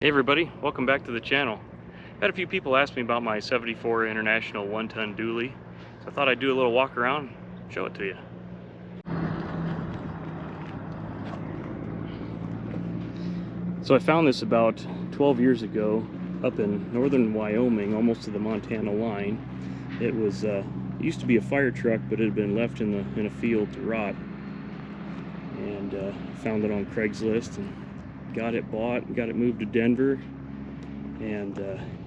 Hey everybody, welcome back to the channel. Had a few people ask me about my 74 International 1-ton dually, so I thought I'd do a little walk around, show it to you. So I found this about 12 years ago up in northern Wyoming, almost to the Montana line. It used to be a fire truck, but it had been left in a field to rot. And found it on Craigslist and got it bought, got it moved to Denver, and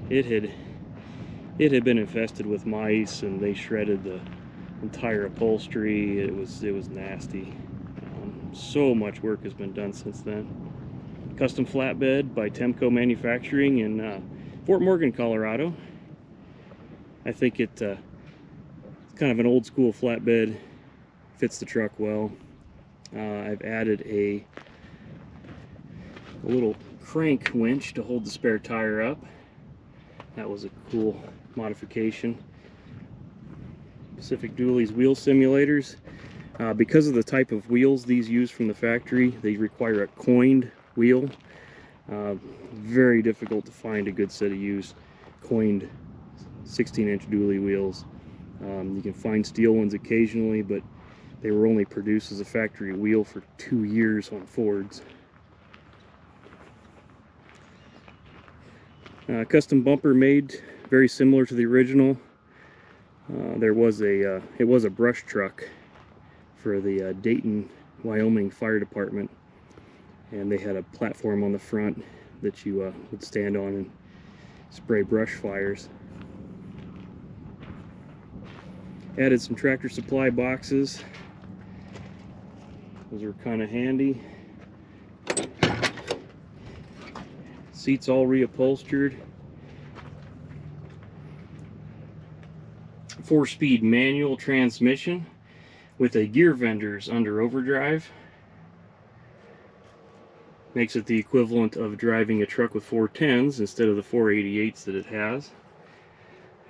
it had been infested with mice, and they shredded the entire upholstery. It was nasty. So much work has been done since then. Custom flatbed by Temco Manufacturing in Fort Morgan, Colorado. I think it's kind of an old school flatbed, fits the truck well. I've added a little crank winch to hold the spare tire up. That was a cool modification. Pacific Dually's wheel simulators. Because of the type of wheels these use from the factory, they require a coined wheel. Very difficult to find a good set of used coined 16-inch dually wheels. You can find steel ones occasionally, but they were only produced as a factory wheel for 2 years on Fords. Custom bumper made, very similar to the original. It was a brush truck for the Dayton, Wyoming Fire Department, and they had a platform on the front that you would stand on and spray brush fires. Added some Tractor Supply boxes. Those are kind of handy. Seats all reupholstered. 4-speed manual transmission with a gear vendors under overdrive. Makes it the equivalent of driving a truck with 410s instead of the 488s that it has.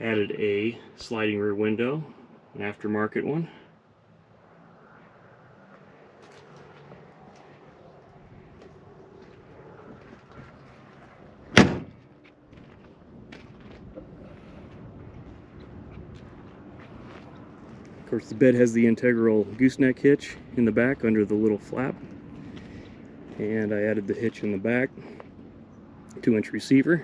Added a sliding rear window, an aftermarket one. Of course, the bed has the integral gooseneck hitch in the back under the little flap, and I added the hitch in the back. 2-inch receiver.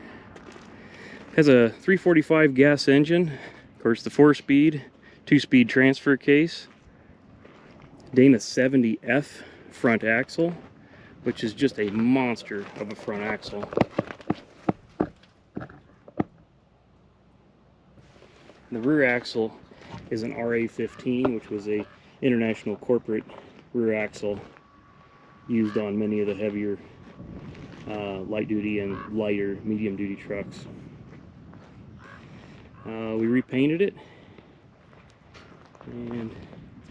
Has a 345 gas engine. Of course, the 4-speed, 2-speed transfer case. Dana 70F front axle, which is just a monster of a front axle. The rear axle is an RA15, which was a international corporate rear axle used on many of the heavier light duty and lighter medium duty trucks. We repainted it, and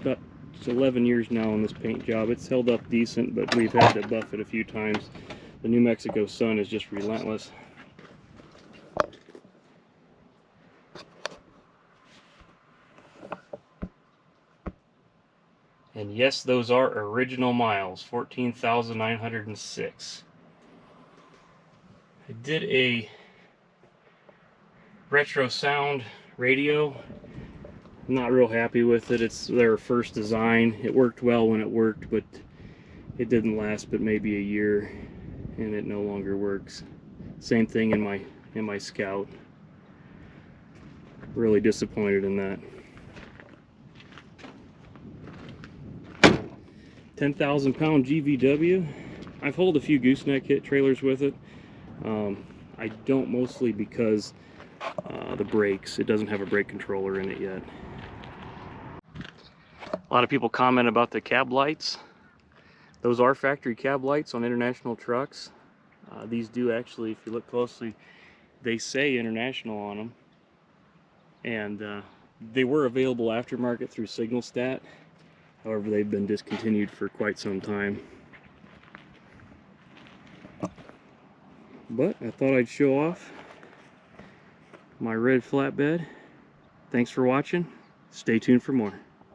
it's 11 years now on this paint job. It's held up decent, but we've had to buff it a few times. The New Mexico sun is just relentless. And yes, those are original miles, 14,906. I did a retro sound radio. I'm not real happy with it. It's their first design. It worked well when it worked, but it didn't last but maybe a year, and it no longer works. Same thing in my Scout. Really disappointed in that. 10,000 pound GVW. I've hauled a few gooseneck hit trailers with it. I don't, mostly because the brakes. It doesn't have a brake controller in it yet. A lot of people comment about the cab lights. Those are factory cab lights on international trucks. These do actually, if you look closely, they say international on them. And they were available aftermarket through Signalstat. However, they've been discontinued for quite some time. But I thought I'd show off my red flatbed. Thanks for watching. Stay tuned for more.